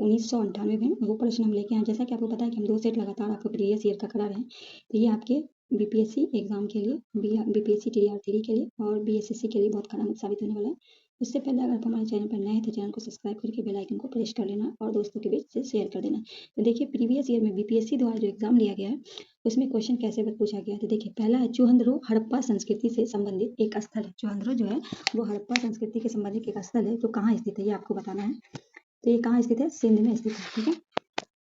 1998 में वो प्रश्न हम लेके आए। जैसा कि आपको पता है कि हम 2 सेट लगातार आपको प्रीवियस ईयर का करा रहे हैं, तो ये आपके बीपीएससी एग्जाम के लिए, बीपीएससी टीआर 3 के लिए और बीएसएससी के लिए बहुत काम साबित होने वाला है। उससे पहले अगर आप हमारे चैनल पर नए हैं तो चैनल को सब्सक्राइब करके बेल आइकन को प्रेस कर लेना और दोस्तों के बीच से शेयर कर देना। तो देखिए, प्रीवियस ईयर में बीपीएससी द्वारा जो एग्जाम लिया गया है उसमें क्वेश्चन कैसे पूछा गया है। तो देखिए, पहला है चुहंद्रो हड़प्पा संस्कृति से संबंधित एक स्थल है। चुहंद्रो जो है वो हड़प्पा संस्कृति के संबंधित एक स्थल है जो कहाँ स्थित है, ये आपको बताना है। तो ये कहाँ स्थित है? सिंध में स्थित है। ठीक है।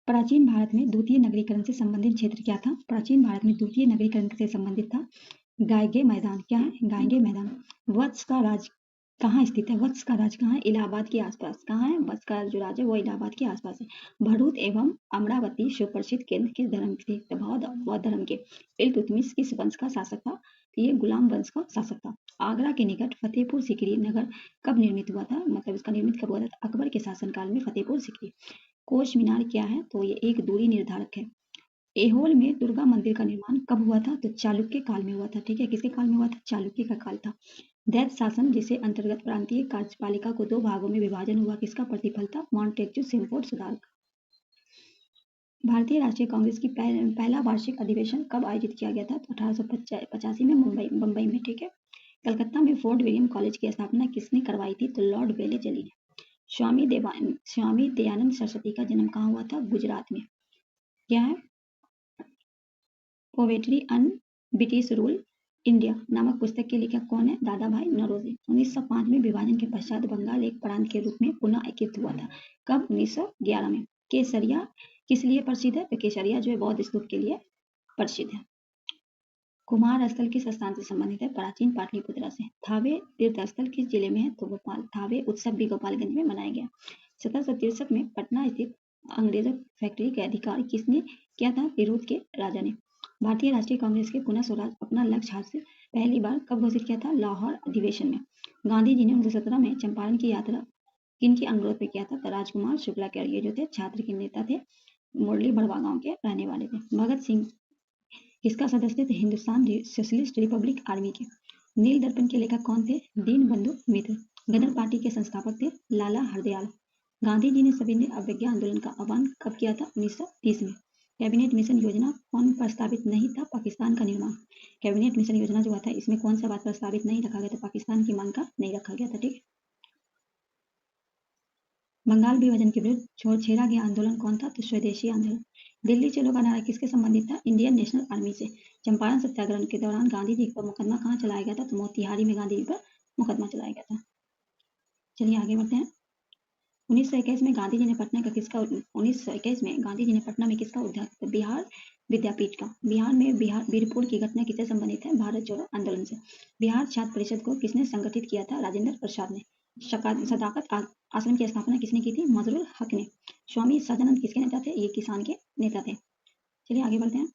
प्राचीन भारत में द्वितीय नगरीकरण से संबंधित क्षेत्र क्या था? प्राचीन भारत में द्वितीय नगरीकरण से संबंधित था गायगे मैदान। क्या है? गायगे मैदान। वत्स का राज कहाँ स्थित है? वत्स का राज कहाँ है? इलाहाबाद के आसपास। कहाँ है? वत्स का जो राज है वो इलाहाबाद के आसपास है। भरूच एवं अमरावती सुप्रसिद्ध केंद्र किस धर्म के थे? बौद्ध धर्म के। इल्तुतमिश किस वंश का शासक था? ये गुलाम वंश का शासक था। आगरा के निकट फतेहपुर सिकरी नगर कब निर्मित हुआ था? मतलब इसका निर्मित कब हुआ था? अकबर के शासनकाल में फतेहपुर सिकरी। कोश मीनार क्या है? तो ये एक दूरी निर्धारक है। एहोल में दुर्गा मंदिर का निर्माण कब हुआ था? तो चालुक्य काल में हुआ था। ठीक है। किसके काल में हुआ था? चालुक्य का काल था। दैत्य शासन जिसे अंतर्गत प्रांतीय कार्यपालिका को 2 भागों में विभाजन हुआ, किसका प्रतिफल था? मॉन्टेक्यू सिम्फोर्ड सुधार। भारतीय राष्ट्रीय कांग्रेस की पहला वार्षिक अधिवेशन कब आयोजित किया गया था? तो 1885 में मुंबई में। ठीक है। कलकत्ता में फोर्ट विलियम कॉलेज की स्थापना किसने करवाई थी? तो लॉर्ड वेलेजली ने। स्वामी दयानंद सरस्वती का जन्म कहाँ हुआ था? गुजरात में। क्या है? Poetry un British rule India नामक पुस्तक के लेखक कौन है? दादा भाई नौरोजी। 1905 में विभाजन के पश्चात बंगाल एक प्रांत के रूप में पुनः एकीकृत हुआ था। कब? 1911 में। केसरिया किस लिए प्रसिद्ध है? तो केसरिया जो है बौद्ध स्तूप के लिए प्रसिद्ध है। कुमार स्थल किस स्थान से संबंधित है? प्राचीन पाटलिपुत्रा से। थावे तीर्थ स्थल किस जिले में है? तो भोपाल। थावे उत्सव भी गोपालगंज में मनाया गया। 1763 में पटना स्थित अंग्रेजों फैक्ट्री का अधिकार किसने किया था? तिरूद के राजा ने। भारतीय राष्ट्रीय कांग्रेस के पुनः स्वराज अपना लक्ष्य हासिल पहली बार कब घोषित किया था? लाहौर अधिवेशन में। गांधी जी ने 1917 में चंपारण की यात्रा किन की अनुरोध पे किया था? तो राजकुमार शुक्ला के। ये जो थे छात्र के नेता थे, मुरली बड़वा गांव के रहने वाले थे। भगत सिंह किसका सदस्य थे? हिंदुस्तान सोशलिस्ट रिपब्लिक आर्मी के। नील दर्पण के लेखक कौन थे? दीनबंधु मित्र। गदर पार्टी के संस्थापक थे लाला हरदयाल। गांधी जी ने सविनय अवज्ञा आंदोलन का आह्वान कब किया था? 1930 में। कैबिनेट मिशन योजना कौन प्रस्तावित नहीं था? पाकिस्तान का निर्माण। कैबिनेट मिशन योजना जो हुआ था इसमें कौन सा बात प्रस्तावित नहीं रखा गया था? पाकिस्तान की मांग का नहीं रखा गया था। ठीक है। बंगाल विभाजन के विरुद्ध छेड़ा गया आंदोलन कौन था? तो स्वदेशी आंदोलन। दिल्ली चलो का नारा किसके संबंधित था? इंडियन नेशनल आर्मी से। चंपारण सत्याग्रह के दौरान गांधी जी पर मुकदमा कहाँ चलाया गया था? तो मोतिहारी में गांधी जी पर मुकदमा चलाया गया था। चलिए आगे बढ़ते हैं। 1921 में गांधी जी ने पटना में गांधी जी ने पटना में किसका उद्धार? तो बिहार विद्यापीठ का। बिहार में वीरपुर की घटना किससे संबंधित है? भारत छोड़ो आंदोलन से। बिहार छात्र परिषद को किसने संगठित किया था? राजेंद्र प्रसाद ने। सदाकत आश्रम की स्थापना किसने की थी? मजरुल हक ने। स्वामी सदानंद किसके नेता थे? ये किसान के नेता थे। चलिए आगे बढ़ते हैं।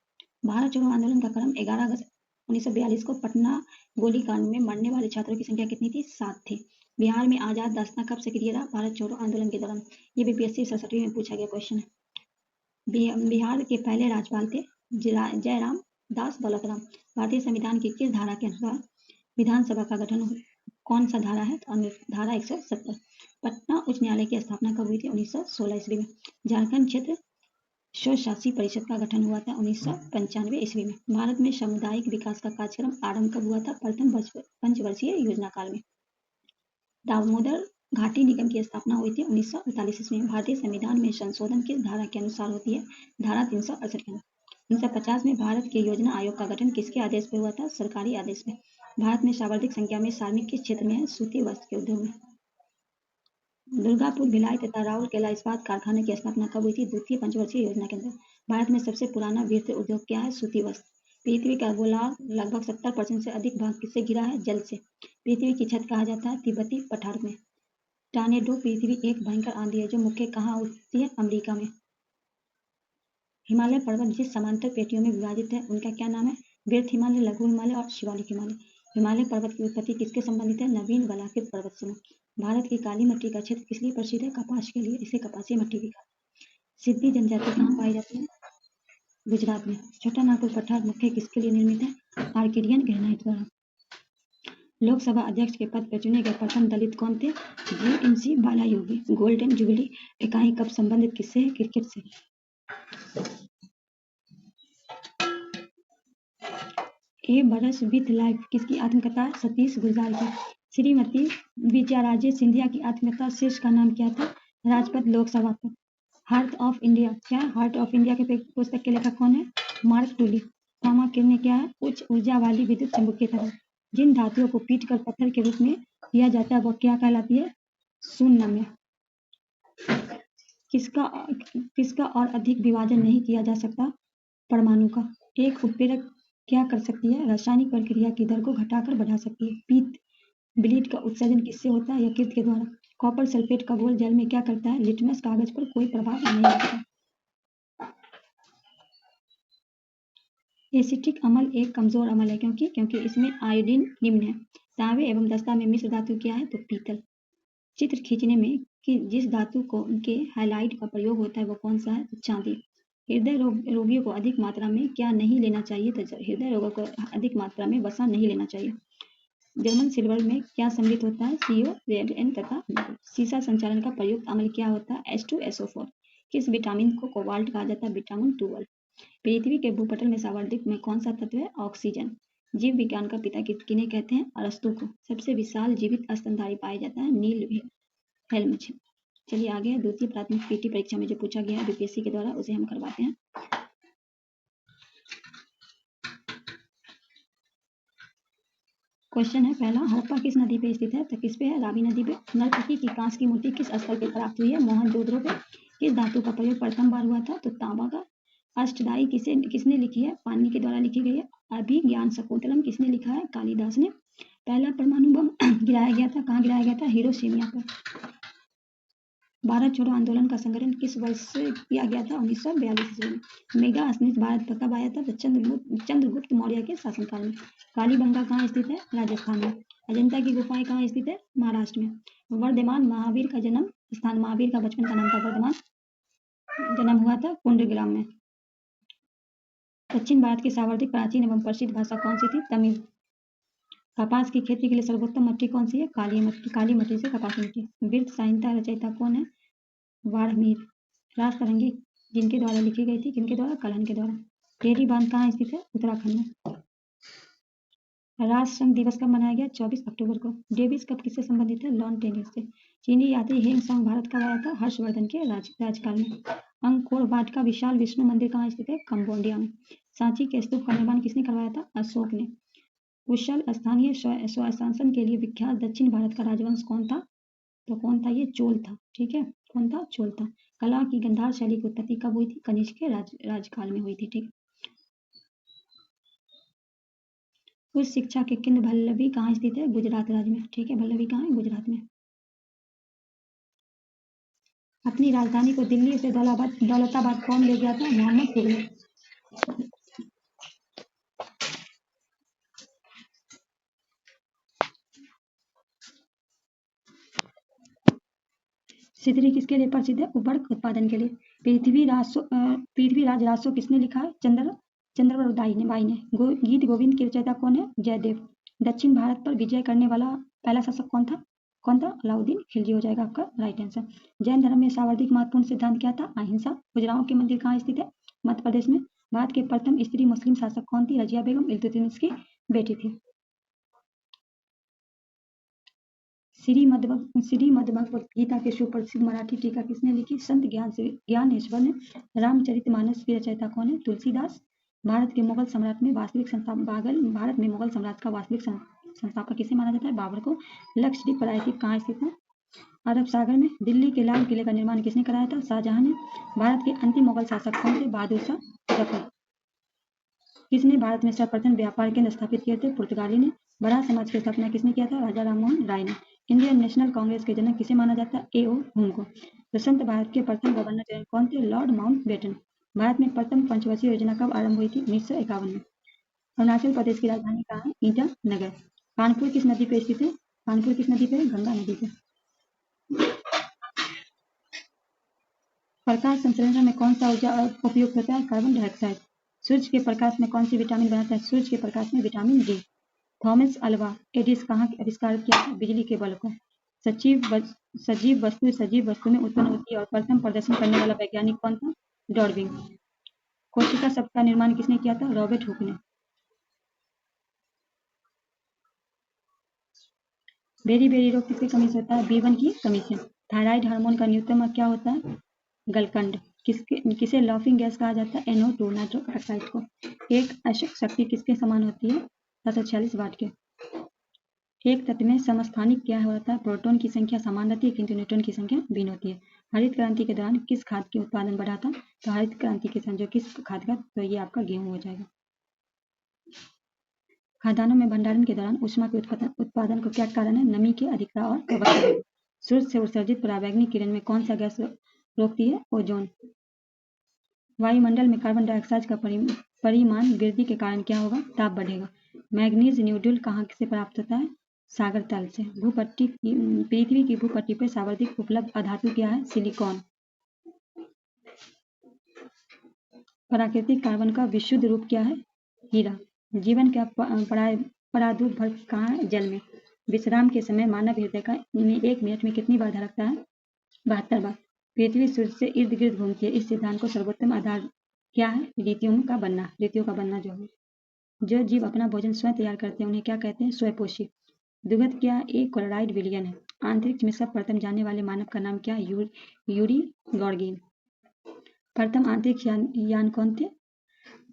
भारत छोड़ो आंदोलन का क्रम 11 अगस्त 1942 को पटना गोलीकांड में मरने वाले छात्रों की संख्या कितनी थी? 7 थे। बिहार में आजाद दास्ता कब सक्रिय रहा? भारत छोड़ो आंदोलन के दौरान। ये बीपीएससी 67 में पूछा गया क्वेश्चन है। बिहार के पहले राज्यपाल थे जयराम दास दौलतराम। भारतीय संविधान की किस धारा के अनुसार विधानसभा का गठन कौन सा धारा है? तो धारा 170। पटना उच्च न्यायालय की स्थापना कब हुई थी? 1916 ईस्वी में। झारखंड क्षेत्र स्वशासी परिषद का गठन हुआ था 1995 ईस्वी में। भारत में सामुदायिक विकास का कार्यक्रम आरंभ कब हुआ था? प्रथम पंचवर्षीय योजना काल में। दामोदर घाटी निगम की स्थापना हुई थी 1948 ईस्वी में। भारतीय संविधान में संशोधन किस धारा के अनुसार होती है? धारा 368 के अनुसार। 1950 में भारत के योजना आयोग का गठन किसके आदेश पर हुआ था? सरकारी आदेश में। भारत में सर्वाधिक संख्या में श्रमिक किस क्षेत्र में है? सूती वस्त्र के उद्योग में। दुर्गापुर भिलाई तथा राउरकेला इस्पात कारखाने की स्थापना कब हुई थी? द्वितीय पंचवर्षीय योजना के अंदर। भारत में सबसे पुराना वस्त्र उद्योग क्या है? सूती वस्त्र। पृथ्वी का गोलार्ध लगभग 70% से अधिक भाग किससे घिरा है? जल से। पृथ्वी की छत कहा जाता है तिब्बती पठार में। टॉर्नेडो पृथ्वी एक भयंकर आंधी है जो मुख्य कहाँ उठती है? अमेरिका में। हिमालय पर्वत जिस समांतर पेटियों में विभाजित है उनका क्या नाम है? वृहत हिमालय, लघु हिमालय और शिवालिक हिमालय। हिमालय पर्वत की उत्पत्ति किसके संबंधित है? नवीन वलाकृत पर्वत समूह। भारत की काली मिट्टी का क्षेत्र किस लिए प्रसिद्ध है? कपास के लिए। इसे कपासी मिट्टी भी कहते हैं। सिद्धि जनजाति कहाँ पाई जाती है? गुजरात में। छोटा नागपुर पठार मुख्य किसके लिए निर्मित है? आर्किडियन ग्रेनाइट द्वारा। लोकसभा अध्यक्ष के पद पर चुने गए प्रथम दलित कौन थे? JMC बालायोगी। गोल्डन जुबली इकाई कब संबंधित किससे है? क्रिकेट से। ए बरस विथ लाइफ किसकी आत्मकथा है? सतीश गुलजार की। श्रीमती विजयाराजे सिंधिया की आत्मकथा शीर्ष का नाम क्या था? राजपथ लोकसभा पर। हार्ट ऑफ इंडिया क्या? हार्ट ऑफ इंडिया के पुस्तक के लेखक कौन है? मार्क टूली। गामा किरणें क्या है? उच्च ऊर्जा वाली विद्युत चुंबकीय तरंग। जिन धातुओं को पीटकर पत्थर के रूप में किया जाता है वह क्या कहलाती है? शून्यम्य। किसका और अधिक विभाजन नहीं किया जा सकता? परमाणु का। एक उत्प्रेरक क्या कर सकती है? रासायनिक प्रक्रिया की दर को घटाकर बढ़ा सकती है। पीत ब्लीड का उत्सर्जन किससे होता है? यकृत के द्वारा। कॉपर सल्फेट का घोल जल में क्या करता है? लिटमस कागज पर कोई प्रभाव नहीं डालता। एसिटिक अम्ल एक कमजोर अम्ल है क्योंकि इसमें आयोडीन निम्न है। तांबे एवं दस्ता में मिश्र धातु क्या है? तो पीतल। चित्र खींचने में कि जिस धातु को के हाइलाइट का प्रयोग होता है वो कौन सा है? तो चांदी। हृदय रोगियों को अधिक मात्रा में क्या नहीं लेना चाहिए? तो हृदय रोगों को अधिक मात्रा में वसा नहीं लेना चाहिए। जर्मन सिल्वर में क्या सम्मिलित होता है? CO, तथा सीसा संचालन का प्रयुक्त अम्ल क्या होता है? H2SO4। किस विटामिन को कोबाल्ट कहा जाता है? विटामिन 12। पृथ्वी के भूपटल में सावर्धिक में कौन सा तत्व है? ऑक्सीजन। जीव विज्ञान का पिता किन्हें कहते हैं? अरस्तु को। सबसे विशाल जीवित स्तनधारी पाया जाता है? नील हेल्मच। चलिए आगे द्वितीय प्राथमिक पीटी परीक्षा में जो पूछा गया है बीपीएससी के द्वारा उसे हम करवाते हैं। क्वेश्चन है पहला, हड़प्पा किस नदी पे स्थित है? तो किस पे है? रावी नदी पे। नर्तकी की कांच की मूर्ति किस स्थल पे प्राप्त हुई है? मोहनजोदड़ो पे। किस धातु का प्रयोग प्रथम बार हुआ था? तो तांबा का। अष्टदाई किसने लिखी है? पाणिनि के द्वारा लिखी गई है। अभिज्ञान शकुंतलम किसने लिखा है? कालिदास ने। पहला परमाणु बम गिराया गया था, कहाँ गिराया गया था? हिरोशिमा पर। भारत छोड़ो आंदोलन का संगठन किस वर्ष से किया गया था? 1942 ईस्वी में। मेगा स्निथ भारत पर कब आया था? तो चंद्रगुप्त मौर्य के शासनकाल में। कालीबंगा कहाँ स्थित है? राजस्थान में। अजंता की गुफाएं कहाँ स्थित है? महाराष्ट्र में। वर्धमान महावीर का जन्म स्थान, महावीर का बचपन का नाम था वर्धमान, जन्म हुआ था कुंडग्राम में। दक्षिण भारत की सर्वाधिक प्राचीन एवं प्रसिद्ध भाषा कौन सी थी? तमिल। कपास की खेती के लिए सर्वोत्तम मिट्टी कौन सी है? काली मिट्टी से कपास की मिट्टी। वृत्त संहिता रचयिता कौन है? वाल्मीकि। राजतरंगी जिनके द्वारा लिखी गई थी? किनके द्वारा? कल्हण के द्वारा। टेहरी बांध कहाँ स्थित है? उत्तराखंड में। राष्ट्र संघ दिवस कब मनाया गया? 24 अक्टूबर को। डेविस कप किससे संबंधित है? लॉन टेनिस से। चीनी यात्री हेंग सांग भारत कब आया था? हर्षवर्धन के राजकाल में। अंकोर वाट का विशाल विष्णु मंदिर कहाँ स्थित है? कंबोडिया में। सांची के स्तूप का निर्माण किसने करवाया था? अशोक ने। कुशल स्थानीय स्वशासन के लिए विख्यात दक्षिण भारत का राजवंश कौन था? तो कौन था? ये चोल था। ठीक है, कौन था? चोल था। कला की गंधार शैली की उत्पत्ति कब हुई थी? कनिष्क के राजकाल में हुई थी। ठीक। उच्च शिक्षा के केंद्र वल्लभी कहाँ स्थित है? गुजरात राज्य में। ठीक है, वल्लभी कहाँ है? गुजरात में। अपनी राजधानी को दिल्ली से दौलताबाद कौन ले गया था? मोहम्मद तुगलक। सितरी किसके लिए प्रसिद्ध है? उपर्क उत्पादन के लिए। पृथ्वीराज रासो किसने लिखा है? चंद्रवरदाई ने, बाई ने। गीत गोविंद के रचयिता कौन है? जयदेव। दक्षिण भारत पर विजय करने वाला पहला शासक कौन था? अलाउद्दीन खिलजी हो जाएगा आपका राइट आंसर। जैन धर्म में सर्वाधिक महत्वपूर्ण सिद्धांत क्या था? अहिंसा। खजुराहो के मंदिर कहाँ स्थित है? मध्य प्रदेश में। भारत के प्रथम स्त्री मुस्लिम शासक कौन थी? रजिया बेगम इल्तुतमिश की बेटी थी। श्रीमद्भगवत गीता के सुप्रसिद्ध मराठी टीका किसने लिखी? संत ज्ञानेश्वर ने। रामचरितमानस की रचयिता कौन है? तुलसीदास। भारत में मुगल सम्राट का वास्तविक संस्थापक किसे माना जाता है? बाबर को। लक्षद्वीप प्रायद्वीप कहाँ स्थित है? अरब सागर में। दिल्ली के लाल किले का निर्माण किसने कराया था? शाहजहां ने। भारत के अंतिम मुगल शासक कौन थे? बहादुर शाह जफर। किसने भारत में सर्वप्रथम व्यापार केंद्र स्थापित किए थे? पुर्तगाली ने। बड़ा समाज की स्थापना किसने किया था? राजा राममोहन राय ने। इंडियन नेशनल कांग्रेस के जनक किसे माना जाता है? A.O. हुम को। स्वतंत्र भारत के प्रथम गवर्नर जनरल कौन थे? Lord Mountbatten. भारत में प्रथम पंचवर्षीय योजना कब आरंभ हुई थी? 1951 में। अरुणाचल प्रदेश की राजधानी कहाँ है? ईटानगर। कानपुर किस नदी पे स्थित है? कानपुर किस नदी पे? गंगा नदी पे। प्रकाश संश्लेषण में कौन सा ऊर्जा उपयुक्त होता है? Carbon dioxide. सूर्य के प्रकाश में कौन सी विटामिन बनाता है? सूर्य के प्रकाश में vitamin D. Thomas Alva Edison कहाँ आविष्कार किया था? बिजली के बल्ब को। सजीव वस्तु में उत्पन्न होती है और प्रथम प्रदर्शन करने वाला वैज्ञानिक कौन था? डार्विन। कोशिका शब्द का निर्माण किसने किया था? रॉबर्ट हुक ने। बेरी रोग किसकी कमी से होता है? B1 की कमी से। थायराइड हार्मोन का न्यूनतम क्या होता है? गलकंड। किसे लाफिंग गैस कहा जाता है? NO2 नाइट्रोक ऑक्साइड को। एक अशक्त शक्ति किसके समान होती है? 746 वाट के। एक तत्व में समस्थानिक क्या होता है? प्रोटॉन की संख्या समान रहती है किंतु न्यूट्रॉन की संख्या भिन्न होती है। हरित क्रांति के दौरान किस खाद के उत्पादन बढ़ा था? तो हरित क्रांति के संजो किस खाद का? तो ये आपका गेहूं हो जाएगा। खाद्यान्नों में भंडारण के दौरान ऊष्मा के उत्पादन को क्या कारण है? नमी की अधिकता और कवक। सूर्य से उत्सर्जित पराबैंगनी किरण में कौन सा गैस रोकती है? ओजोन। वायुमंडल में कार्बन डाइऑक्साइड का परिमाण वृद्धि के कारण क्या होगा? ताप बढ़ेगा। मैग्नीज न्यूड्यूल कहाँ से प्राप्त होता है? सागर तल से। पृथ्वी की भूपट्टी पर सर्वाधिक उपलब्ध अधातु क्या है? सिलिकॉन। प्राकृतिक कार्बन का विशुद्ध रूप क्या है? हीरा। जीवन का प्रादुर्भाव कहाँ है? जल में। विश्राम के समय मानव हृदय में 1 मिनट में कितनी बार धड़कता है? 72 बार। पृथ्वी सूर्य से इर्द गिर्द घूमती है, इस सिद्धांत को सर्वोत्तम आधार क्या है? ऋतुओं का बनना जो जीव अपना भोजन स्वयं तैयार करते हैं उन्हें क्या कहते हैं? स्वयंपोषी। दुग्ध क्या एक क्लोराइड विलयन है? अंतरिक्ष में सब प्रथम जाने वाले मानव का नाम क्या? यूरी गॉर्गिन। प्रथम अंतरिक्ष यान कौन थे?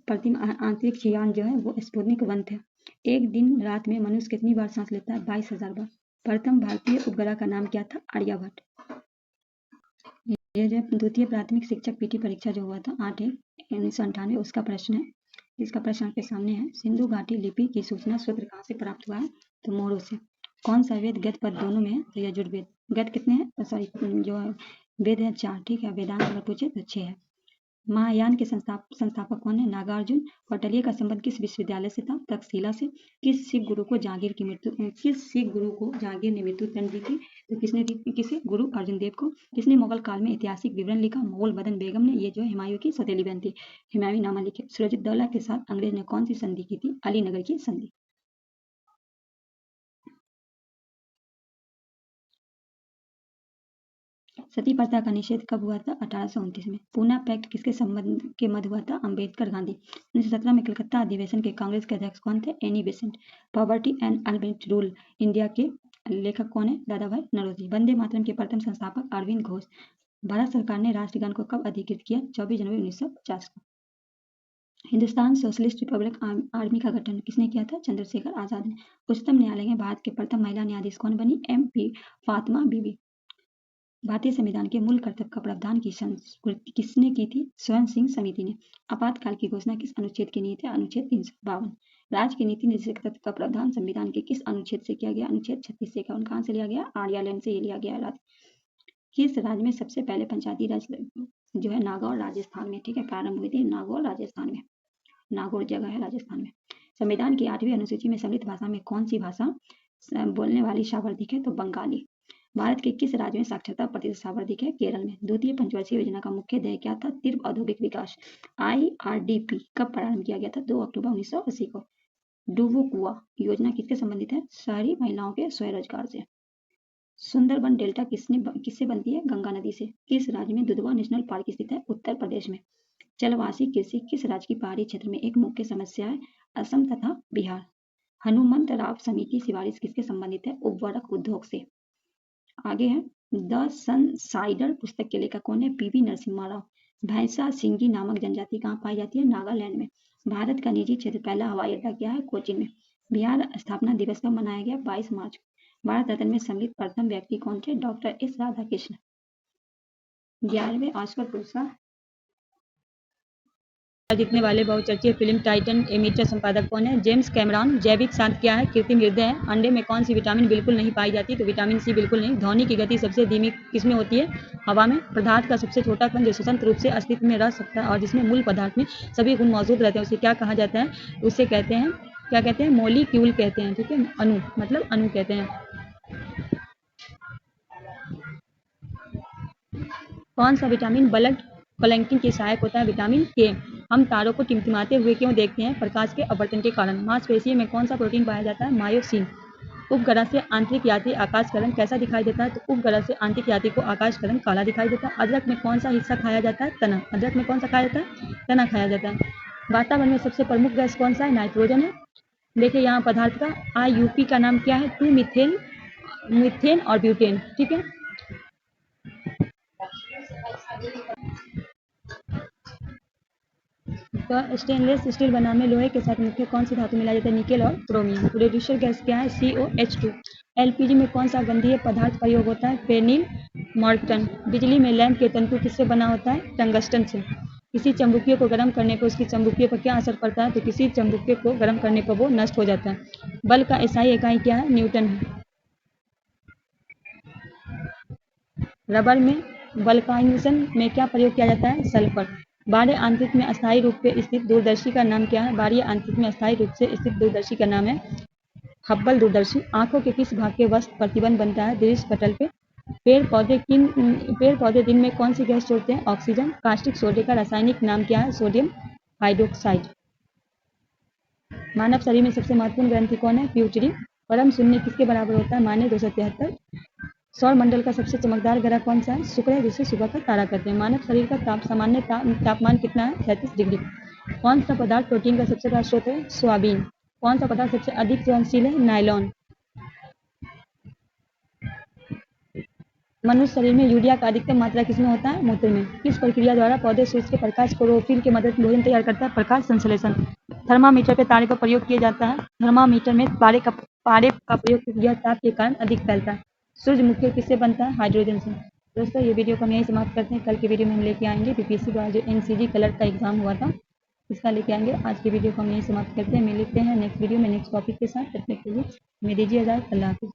प्रथम अंतरिक्ष यान जो है वो स्पुतनिक 1 थे। एक दिन रात में मनुष्य कितनी बार सांस लेता है? 22,000 बार। प्रथम भारतीय उपग्रह का नाम क्या था? आर्यभट्ट। ये जो द्वितीय प्राथमिक शिक्षक पीटी परीक्षा जो हुआ था 8/1/1998 उसका प्रश्न है। इसका प्रश्न आपके सामने है। सिंधु घाटी लिपि की सूचना सूत्र कहाँ से प्राप्त हुआ है? तो मोरो से। कौन सा वेद गद पद दोनों में है? तो यजुर्वेद। गद कितने हैं? सॉरी जो वेद है 4, ठीक है। वेदांत अगर पूछे तो 6 है। महायान के संस्थापक कौन है? नागार्जुन। कौटिल्य का संबंध किस विश्वविद्यालय से था? तक्षशिला से। किस सिख गुरु को जहांगीर ने मृत्यु दंड दी थी? तो किसने दी? किसे? गुरु अर्जुन देव को। किसने मुगल काल में ऐतिहासिक विवरण लिखा? मुगल बदन बेगम ने। ये जो है हुमायूं की सौतेली बहन थी, हुमायूं नामा लिखे। सिराजुद्दौला के साथ अंग्रेज ने कौन सी संधि की थी? अलीनगर की संधि। सती प्रथा का निषेध कब हुआ था? 1829 में। पूना पैक्ट किसके संबंध के मध्य हुआ था? अंबेडकर गांधी। 1917 में कलकत्ता अधिवेशन के कांग्रेस के अध्यक्ष कौन थे? Annie Besant. Poverty and unlimited rule India के लेखक कौन है? दादा भाई नौरोजी। वंदे मातरम के प्रथम संस्थापक अरविंद घोष। भारत सरकार ने राष्ट्रगान को कब अधिकृत किया? 24 जनवरी 1950 को। हिंदुस्तान सोशलिस्ट रिपब्लिक आर्मी का गठन किसने किया था? चंद्रशेखर आजाद ने। उच्चतम न्यायालय में भारत के प्रथम महिला न्यायाधीश कौन बनी? MP फातिमा बीबी। भारतीय संविधान के मूल कर्तव्य का प्रावधान की संस्कृति किसने की थी? स्वर्ण सिंह समिति ने। आपातकाल की घोषणा किस अनुच्छेद की नीति है? अनुच्छेद 352। राज्य के नीति निर्देशक तत्व का प्रावधान संविधान के किस अनुच्छेद से किया गया? अनुच्छेद 36 से। कहाँ से लिया गया? आर्यालैंड से लिया गया। किस राज्य में सबसे पहले पंचायती राज जो है नागौर राजस्थान में, ठीक है, प्रारंभ हुई थी? नागौर राजस्थान में। नागौर जगह है राजस्थान में। संविधान की 8वीं अनुसूची में सम्मिलित भाषा में कौन सी भाषा बोलने वाली सर्वाधिक है? तो बंगाली। भारत के किस राज्य में साक्षरता प्रतिशत सर्वाधिक है? केरल में। द्वितीय पंचवर्षीय योजना का मुख्य ध्येय क्या था? तीव्र औद्योगिक विकास। IRDP कब प्रारंभ किया गया था? 2 अक्टूबर 1980 को। डुबुकुआ योजना किससे संबंधित है? शहरी महिलाओं के स्वरोजगार से। सुंदरबन डेल्टा किससे बनती है? गंगा नदी से। किस राज्य में दुधवा नेशनल पार्क स्थित है? उत्तर प्रदेश में। जलवासी कृषि किस राज्य की पहाड़ी क्षेत्र में एक मुख्य समस्या है? असम तथा बिहार। हनुमंतराव समिति सिफारिश किसके संबंधित है? उर्वरक उद्योग से। आगे है द सनसाइडर पुस्तक के लेखक कौन है? PV नरसिम्हा राव। भैंसा सिंगी नामक जनजाति कहाँ पाई जाती है? नागालैंड में। भारत का निजी क्षेत्र पहला हवाई अड्डा क्या है? कोचीन में। बिहार स्थापना दिवस कब मनाया गया? 22 मार्च। भारत रत्न में सम्मिलित प्रथम व्यक्ति कौन थे? Doctor S Radhakrishna. 11वें ऑस्कर पुरस्कार जीतने वाले बहुचर्चित फिल्म टाइटन एमिटर संपादक कौन है? James Cameron. जैविक शांत क्या है? कृत्रिम हृदय है। अंडे में कौन सी विटामिन बिल्कुल नहीं पाई जाती? तो विटामिन C बिल्कुल नहीं। ध्वनि की गति सबसे धीमी किसमें होती है? हवा में। पदार्थ का सबसे छोटा कण जो स्वतंत्र रूप से अस्तित्व में रह सकता है और जिसमें मूल पदार्थ में सभी गुण मौजूद रहते हैं उसे क्या कहा जाता है? उसे कहते हैं क्या कहते हैं? मॉलिक्यूल कहते हैं, ठीक है। अणु मतलब अणु कहते हैं। कौन सा विटामिन ब्लड क्लॉटिंग की सहायक होता है? Vitamin K। हम तारों को टिमटिमाते हुए क्यों देखते हैं? प्रकाश के अपवर्तन के कारण। मांसपेशियों में कौन सा प्रोटीन पाया जाता है? मायोसिन। उपग्रह से आंतरिक यात्री आकाश का रंग कैसा दिखाई देता है? तो उपग्रह से आंतरिक यात्री को आकाश का रंग काला दिखाई देता है। अदरक में कौन सा हिस्सा खाया जाता है? तना। अदरक में कौन सा खाया जाता है? तना खाया जाता है। वातावरण में सबसे प्रमुख गैस कौन सा है? नाइट्रोजन है। देखिए यहाँ पदार्थ का IUP का नाम क्या है? 2 मीथेन, मीथेन और ब्यूटेन। ठीक है। तो स्टेनलेस स्टील बनाने में लोहे के साथ मुख्य कौन सी धातु मिलाई जाती है? निकेल और क्रोमियम। प्रोड्यूसर गैस क्या है? COH2। LPG में कौन सा गंधीय पदार्थ प्रयोग होता है? फेनिल मॉर्टन। बिजली में लैंप के तंतु किससे बना होता है? टंगस्टन से। किसी चुंबकीय को गर्म करने पर उसकी चुंबकीय पर क्या असर पड़ता है? तो किसी चुंबकीय को गर्म करने पर वो नष्ट हो जाता है। बल का SI इकाई क्या है? न्यूटन है। रबर में वल्कानाइजेशन में क्या प्रयोग किया जाता है? सल्फर। बाह्य आंतरिक में अस्थायी रूप से स्थित दूरदर्शी का नाम क्या है? बाह्य आंतरिक में अस्थायी रूप से स्थित दूरदर्शी का नाम है हब्बल दूरदर्शी। आंखों के किस भाग के वस्त प्रतिबंध बनता है? दृश्य पटल पे। पेड़ पौधे दिन में कौन सी गैस छोड़ते हैं? ऑक्सीजन। कास्टिक सोडे का रासायनिक नाम क्या है? Sodium hydroxide. मानव शरीर में सबसे महत्वपूर्ण ग्रंथि कौन है? प्यूटरी। परम शून्य किसके बराबर होता है? माइनस 273। सौर मंडल का सबसे चमकदार ग्रह कौन सा है? शुक्र है, जिसे सुबह का तारा कहते हैं। मानव शरीर का सामान्य तापमान कितना है? 36 डिग्री। कौन सा पदार्थ प्रोटीन का सबसे बड़ा स्रोत है? सोयाबीन। कौन सा पदार्थ सबसे अधिक ज्वलनशील है? नायलॉन। मनुष्य शरीर में यूरिया का अधिकतम मात्रा किसमें होता है? मूत्र में। किस प्रक्रिया द्वारा पौधे सूर्य के प्रकाश क्लोरोफिल की मदद से भोजन तैयार करता है? प्रकाश संश्लेषण। थर्मामीटर पे तारे का प्रयोग किया जाता है। थर्मामीटर में पारे का प्रयोग यह ताप के कारण अधिक फैलता है। सूर्यमुखी किससे बनता है? हाइड्रोजन से। दोस्तों ये वीडियो को हम यहीं समाप्त करते हैं। कल की वीडियो में हम लेके आएंगे BPSC द्वारा जो NCG कलर का एग्जाम हुआ था इसका लेके आएंगे। आज की वीडियो को हम यहीं समाप्त करते हैं। मिलते हैं नेक्स्ट वीडियो में नेक्स्ट टॉपिक के साथ। तब तक के लिए हमें दीजिए इजाजत। अल्लाह हाफिज़।